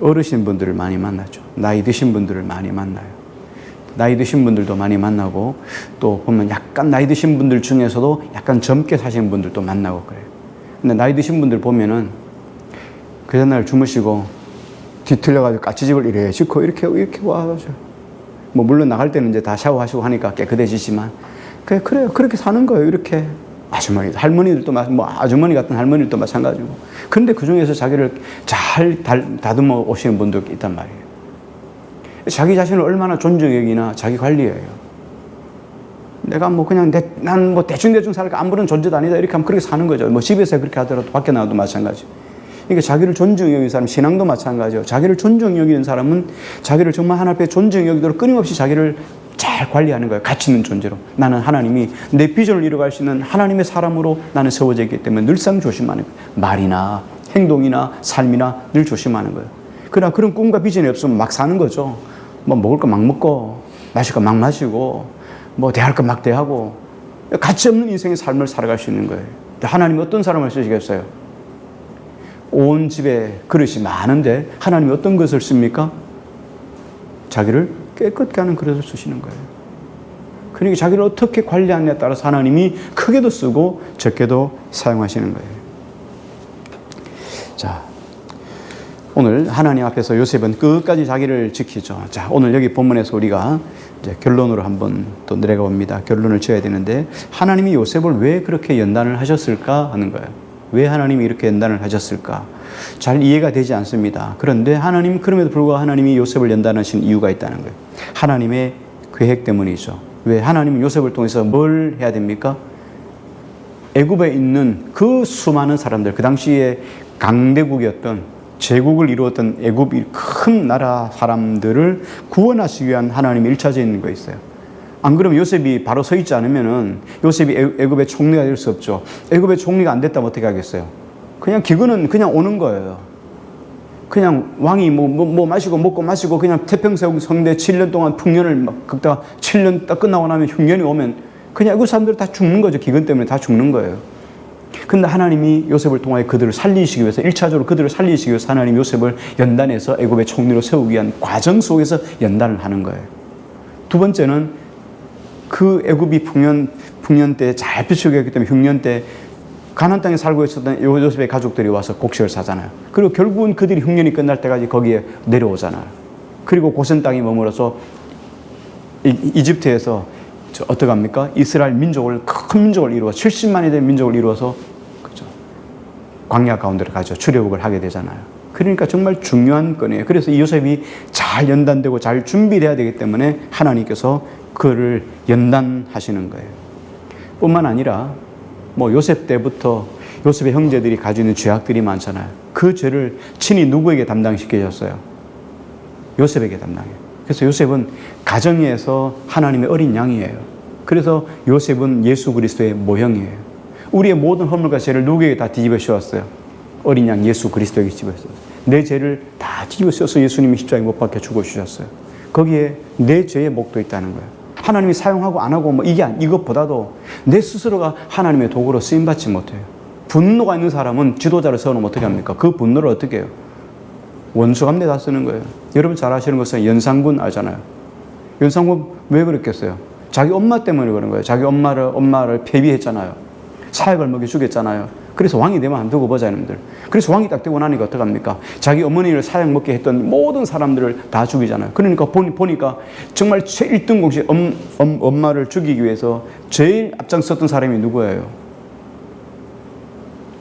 어르신 분들을 많이 만나죠. 나이 드신 분들을 많이 만나요. 나이 드신 분들도 많이 만나고, 또 보면 약간 나이 드신 분들 중에서도 약간 젊게 사시는 분들도 만나고 그래요. 근데 나이 드신 분들 보면은 그 전날 주무시고 뒤틀려가지고 까치집을 이래 싣고 이렇게 와가지고, 뭐 물론 나갈 때는 이제 다 샤워하시고 하니까 깨끗해지지만 그래요. 그렇게 사는 거예요. 이렇게 할머니들도 뭐 아주머니 같은 할머니들도 마찬가지고. 근데 그 중에서 자기를 잘 다듬어 오시는 분도 있단 말이에요. 자기 자신을 얼마나 존중히 여기나 자기 관리예요. 내가 뭐 그냥 난 뭐 대충 살까 아무런 존재도 아니다 이렇게 하면 그렇게 사는 거죠. 뭐 집에서 그렇게 하더라도 밖에 나가도 마찬가지. 그러니까 자기를 존중히 여기는 사람, 신앙도 마찬가지죠. 자기를 존중히 여기는 사람은 자기를 정말 하나님 앞에 존중히 여기도록 끊임없이 자기를 잘 관리하는 거예요. 가치 있는 존재로. 나는 하나님이 내 비전을 이루어갈 수 있는 하나님의 사람으로 나는 세워져 있기 때문에 늘상 조심하는 거예요. 말이나 행동이나 삶이나 늘 조심하는 거예요. 그러나 그런 꿈과 비전이 없으면 막 사는 거죠. 뭐 먹을 거 막 먹고 마실 거 막 마시고 뭐 대할 거 막 대하고 가치 없는 인생의 삶을 살아갈 수 있는 거예요. 하나님이 어떤 사람을 쓰시겠어요? 온 집에 그릇이 많은데 하나님이 어떤 것을 씁니까? 자기를 깨끗게 하는 그릇을 쓰시는 거예요. 그러니까 자기를 어떻게 관리하느냐에 따라서 하나님이 크게도 쓰고 적게도 사용하시는 거예요. 자, 오늘 하나님 앞에서 요셉은 끝까지 자기를 지키죠. 자, 오늘 여기 본문에서 우리가 이제 결론으로 한번 또 내려가 봅니다. 결론을 지어야 되는데, 하나님이 요셉을 왜 그렇게 연단을 하셨을까 하는 거예요. 왜 하나님이 이렇게 연단을 하셨을까? 잘 이해가 되지 않습니다. 그런데 하나님, 그럼에도 불구하고 하나님이 요셉을 연단하신 이유가 있다는 거예요. 하나님의 계획 때문이죠. 왜? 하나님은 요셉을 통해서 뭘 해야 됩니까? 애굽에 있는 그 수많은 사람들, 그 당시에 강대국이었던, 제국을 이루었던 애굽이 큰 나라 사람들을 구원하시기 위한 하나님의 1차적인 거 있어요. 안 그러면 요셉이 바로 서 있지 않으면은 요셉이 애굽의 총리가 될 수 없죠. 애굽의 총리가 안 됐다면 어떻게 하겠어요? 그냥 기근은 그냥 오는 거예요. 그냥 왕이 뭐 마시고 먹고 마시고 그냥 태평성 성대 7년 동안 풍년을 막 걷다가 7년 딱 끝나고 나면 흉년이 오면 그냥 그 사람들 다 죽는 거죠. 기근 때문에 다 죽는 거예요. 근데 하나님이 요셉을 통하여 그들을 살리시기 위해서 1차적으로 그들을 살리시기 위해서 하나님 요셉을 연단해서 애굽의 총리로 세우기 위한 과정 속에서 연단을 하는 거예요. 두 번째는 그 애굽이 풍년 때 잘 비추게 때문에 흉년 때 가나안 땅에 살고 있었던 요셉의 가족들이 와서 곡식을 사잖아요. 그리고 결국은 그들이 흉년이 끝날 때까지 거기에 내려오잖아요. 그리고 고센 땅에 머물러서 이집트에서 어떻게 합니까? 이스라엘 민족을 큰 민족을 이루어 70만이 된 민족을 이루어서 그죠? 광야 가운데로 가죠. 출애굽을 하게 되잖아요. 그러니까 정말 중요한 건이에요. 그래서 이 요셉이 잘 연단되고 잘 준비돼야 되기 때문에 하나님께서 그를 연단하시는 거예요. 뿐만 아니라 뭐 요셉 때부터 요셉의 형제들이 가지고 있는 죄악들이 많잖아요. 그 죄를 친히 누구에게 담당시켜줬어요? 요셉에게 담당해요. 그래서 요셉은 가정에서 하나님의 어린 양이에요. 그래서 요셉은 예수 그리스도의 모형이에요. 우리의 모든 허물과 죄를 누구에게 다 뒤집어 씌웠어요? 어린 양 예수 그리스도에게 뒤집어 씌웠어요. 내 죄를 다 뒤집어 씌워서 예수님이 십자가에 못 박혀 죽어주셨어요. 거기에 내 죄의 목도 있다는 거예요. 하나님이 사용하고 안 하고 뭐 이것보다도 내 스스로가 하나님의 도구로 쓰임받지 못해요. 분노가 있는 사람은 지도자를 세워놓으면 어떻게 합니까? 그 분노를 어떻게 해요? 원수감내다 쓰는 거예요. 여러분 잘 아시는 것은 연산군 알잖아요. 연산군 왜 그랬겠어요? 자기 엄마 때문에 그런 거예요. 자기 엄마를 폐비했잖아요. 사약을 먹여 죽였잖아요. 그래서 왕이 되면 안 두고 보자 이놈들. 그래서 왕이 딱 되고 나니까 어떡합니까? 자기 어머니를 사약 먹게 했던 모든 사람들을 다 죽이잖아요. 그러니까 보니까 정말 제1등 공식 엄마를 죽이기 위해서 제일 앞장섰던 사람이 누구예요?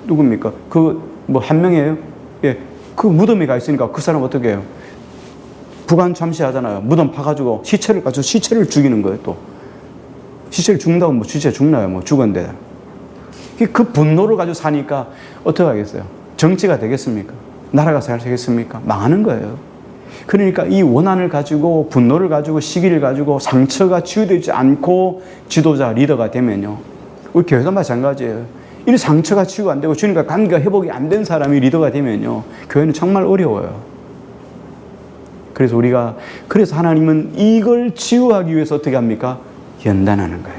누굽니까? 뭐 한 명이에요? 예. 그 무덤에 가 있으니까 그 사람 어떻게 해요? 부관 참시하잖아요. 무덤 파가지고 시체를 죽이는 거예요, 또. 시체를 죽는다고 뭐 시체 죽나요? 뭐 죽었는데. 그 분노를 가지고 사니까 어떻게 하겠어요? 정치가 되겠습니까? 나라가 잘 되겠습니까? 망하는 거예요. 그러니까 이 원한을 가지고 분노를 가지고 시기를 가지고 상처가 치유되지 않고 지도자 리더가 되면요. 우리 교회도 마찬가지예요. 이 상처가 치유가 안 되고 주님과 관계가 회복이 안 된 사람이 리더가 되면요. 교회는 정말 어려워요. 그래서 하나님은 이걸 치유하기 위해서 어떻게 합니까? 연단하는 거예요.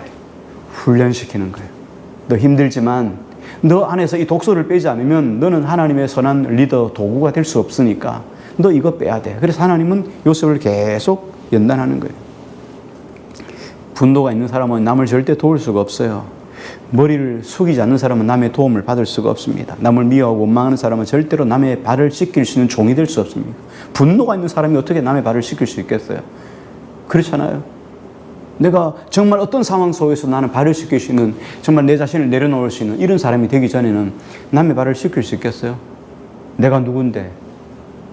훈련시키는 거예요. 너 힘들지만 너 안에서 이 독소를 빼지 않으면 너는 하나님의 선한 리더 도구가 될 수 없으니까 너 이거 빼야 돼. 그래서 하나님은 요셉을 계속 연단하는 거예요. 분노가 있는 사람은 남을 절대 도울 수가 없어요. 머리를 숙이지 않는 사람은 남의 도움을 받을 수가 없습니다. 남을 미워하고 원망하는 사람은 절대로 남의 발을 씻길 수 있는 종이 될 수 없습니다. 분노가 있는 사람이 어떻게 남의 발을 씻길 수 있겠어요? 그렇잖아요. 내가 정말 어떤 상황 속에서 나는 발을 씻길 수 있는, 정말 내 자신을 내려놓을 수 있는 이런 사람이 되기 전에는 남의 발을 씻길 수 있겠어요? 내가 누군데?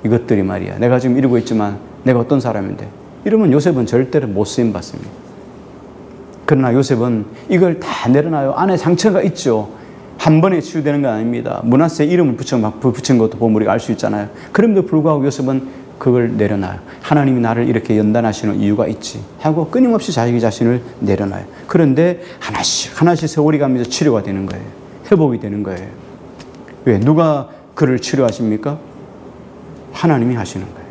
이것들이 말이야. 내가 지금 이러고 있지만 내가 어떤 사람인데? 이러면 요셉은 절대로 못 쓰임받습니다. 그러나 요셉은 이걸 다 내려놔요. 안에 상처가 있죠. 한 번에 치유되는 건 아닙니다. 므낫세 이름을 붙인 것도 보면 우리가 알 수 있잖아요. 그럼에도 불구하고 요셉은 그걸 내려놔요. 하나님이 나를 이렇게 연단하시는 이유가 있지 하고 끊임없이 자기 자신을 내려놔요. 그런데 하나씩 세월이 가면서 치료가 되는 거예요. 회복이 되는 거예요. 왜? 누가 그를 치료하십니까? 하나님이 하시는 거예요.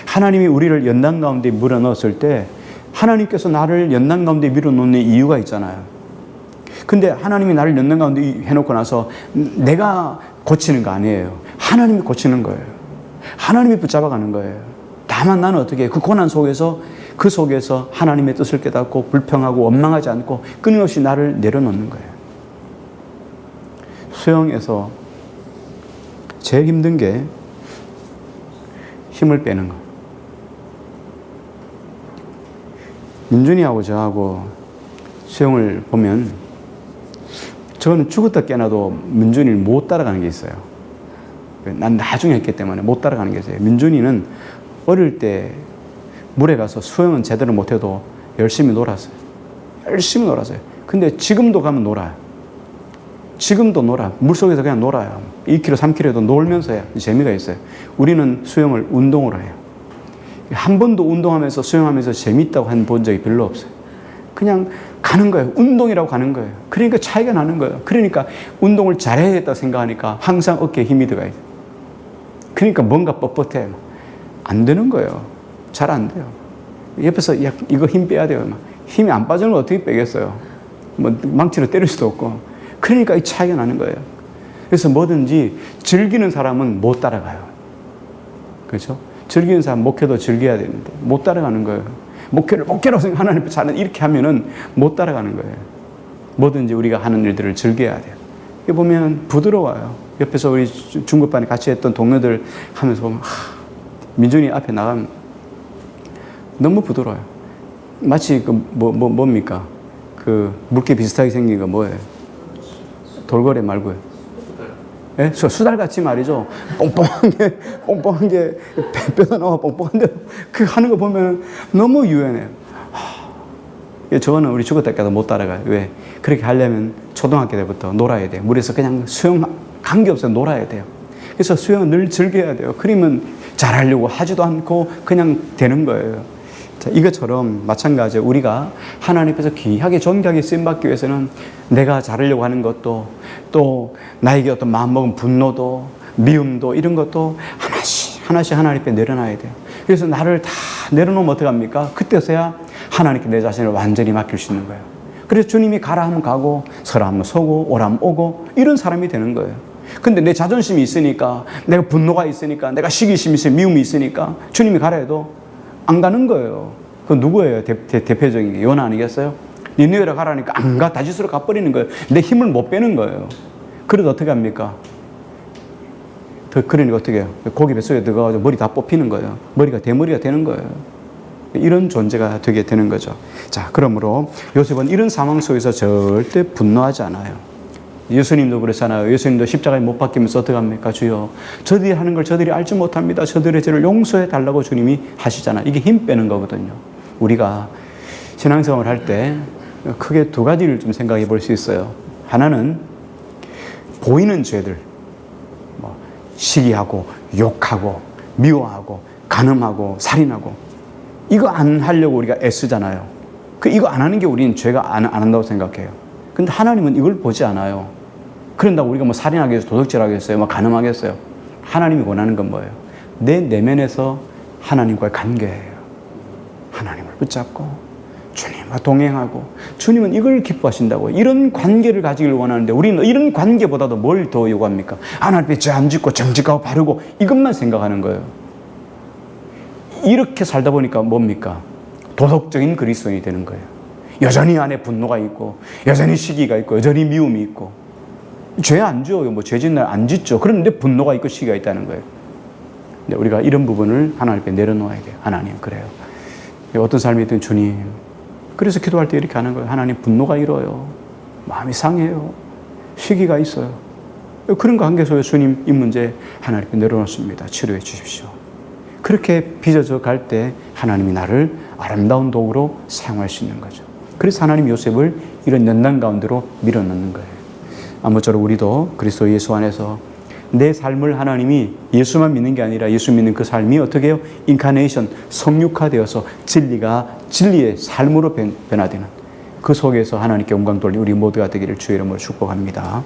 하나님이 우리를 연단 가운데 밀어넣었을 때 하나님께서 나를 연단 가운데 밀어놓는 이유가 있잖아요. 근데 하나님이 나를 연단 가운데 해놓고 나서 내가 고치는 거 아니에요. 하나님이 고치는 거예요. 하나님이 붙잡아가는 거예요. 다만 나는 어떻게 그 고난 속에서 하나님의 뜻을 깨닫고 불평하고 원망하지 않고 끊임없이 나를 내려놓는 거예요. 수영에서 제일 힘든 게 힘을 빼는 거. 민준이하고 저하고 수영을 보면 저는 죽었다 깨어나도 민준이를 못 따라가는 게 있어요. 난 나중에 했기 때문에 못 따라가는 게 있어요. 민준이는 어릴 때 물에 가서 수영은 제대로 못해도 열심히 놀았어요. 열심히 놀았어요. 근데 지금도 가면 놀아요. 지금도 놀아. 물속에서 그냥 놀아요. 2km, 3km도 놀면서 해요. 재미가 있어요. 우리는 수영을 운동으로 해요. 한 번도 운동하면서 수영하면서 재밌다고 본 적이 별로 없어요. 그냥 가는 거예요. 운동이라고 가는 거예요. 그러니까 차이가 나는 거예요. 그러니까 운동을 잘해야겠다 생각하니까 항상 어깨에 힘이 들어가야 돼요. 그러니까 뭔가 뻣뻣해. 안 되는 거예요. 잘 안 돼요. 옆에서 야, 이거 힘 빼야 돼요. 힘이 안 빠지는 걸 어떻게 빼겠어요? 뭐 망치로 때릴 수도 없고. 그러니까 이 차이가 나는 거예요. 그래서 뭐든지 즐기는 사람은 못 따라가요. 그렇죠? 즐기는 사람 목회도 즐겨야 되는데 못 따라가는 거예요. 목회를 목회라고 생각 하나님 앞에 사는 이렇게 하면은 못 따라가는 거예요. 뭐든지 우리가 하는 일들을 즐겨야 돼요. 이게 보면 부드러워요. 옆에서 우리 중급반에 같이 했던 동료들 하면서 보면 민준이 앞에 나가면 너무 부드러워요. 마치 뭡니까? 그 물개 비슷하게 생긴 거 뭐예요? 돌고래 말고요. 예? 수달같이 말이죠. 뽕뽕한 게 뼈가 나와 뽕뽕한데 그 하는 거 보면 너무 유연해요. 저거는 우리 죽을 때까지 못 따라가요. 왜? 그렇게 하려면 초등학교 때부터 놀아야 돼요. 물에서 그냥 수영 관계없어요. 놀아야 돼요. 그래서 수영은 늘 즐겨야 돼요. 그러면 잘하려고 하지도 않고 그냥 되는 거예요. 자, 이것처럼 마찬가지로 우리가 하나님 앞에서 귀하게 존귀하게 쓰임받기 위해서는 내가 잘하려고 하는 것도 또 나에게 어떤 마음먹은 분노도 미움도 이런 것도 하나씩 하나님 앞에 내려놔야 돼요. 그래서 나를 다 내려놓으면 어떡합니까? 그때서야 하나님께 내 자신을 완전히 맡길 수 있는 거예요. 그래서 주님이 가라 하면 가고 서라 하면 서고 오라 하면 오고 이런 사람이 되는 거예요. 근데 내 자존심이 있으니까 내가 분노가 있으니까 내가 시기심이 있으니까 미움이 있으니까 주님이 가라 해도 안 가는 거예요. 그 누구예요? 대표적인 게 요나 아니겠어요? 니느웨로 가라니까 안 가. 다시스로 가버리는 거예요. 내 힘을 못 빼는 거예요. 그래도 어떻게 합니까? 그러니까 어떻게 해요? 고기 뱃속에 들어가서 머리 다 뽑히는 거예요. 머리가 대머리가 되는 거예요. 이런 존재가 되게 되는 거죠. 자, 그러므로 요셉은 이런 상황 속에서 절대 분노하지 않아요. 예수님도 그렇잖아요. 예수님도 십자가에 못 박히면서 어떻게 합니까? 주여, 저들이 하는 걸 저들이 알지 못합니다. 저들의 죄를 용서해 달라고 주님이 하시잖아요. 이게 힘 빼는 거거든요. 우리가 신앙생활을 할 때 크게 두 가지를 좀 생각해 볼 수 있어요. 하나는 보이는 죄들, 시기하고 욕하고 미워하고 간음하고 살인하고 이거 안 하려고 우리가 애쓰잖아요. 이거 안 하는 게 우리는 죄가 안 한다고 생각해요. 근데 하나님은 이걸 보지 않아요. 그런다고 우리가 뭐 살인하겠어요? 도둑질하겠어요? 뭐 간음하겠어요? 하나님이 원하는 건 뭐예요? 내 내면에서 하나님과의 관계예요. 하나님을 붙잡고 주님과 동행하고 주님은 이걸 기뻐하신다고 이런 관계를 가지길 원하는데 우리는 이런 관계보다도 뭘 더 요구합니까? 하나님 앞에 죄 안 짓고 정직하고 바르고 이것만 생각하는 거예요. 이렇게 살다 보니까 뭡니까? 도덕적인 그리스도인이 되는 거예요. 여전히 안에 분노가 있고 여전히 시기가 있고 여전히 미움이 있고 죄 안 지어요. 뭐 죄 짓는 날 안 짓죠. 그런데 분노가 있고 시기가 있다는 거예요. 근데 우리가 이런 부분을 하나님 앞에 내려놓아야 돼요. 하나님 그래요. 어떤 삶이든 주님. 그래서 기도할 때 이렇게 하는 거예요. 하나님 분노가 일어요. 마음이 상해요. 시기가 있어요. 그런 관계 속에 주님 이 문제 하나님께 내려놓습니다. 치료해 주십시오. 그렇게 빚어져 갈 때 하나님이 나를 아름다운 도구로 사용할 수 있는 거죠. 그래서 하나님 요셉을 이런 연단 가운데로 밀어넣는 거예요. 아무쪼록 우리도 그리스도 예수 안에서 내 삶을 하나님이 예수만 믿는 게 아니라 예수 믿는 그 삶이 어떻게 해요? 인카네이션, 성육화되어서 진리의 삶으로 변화되는 그 속에서 하나님께 영광 돌리 우리 모두가 되기를 주의 이름으로 축복합니다.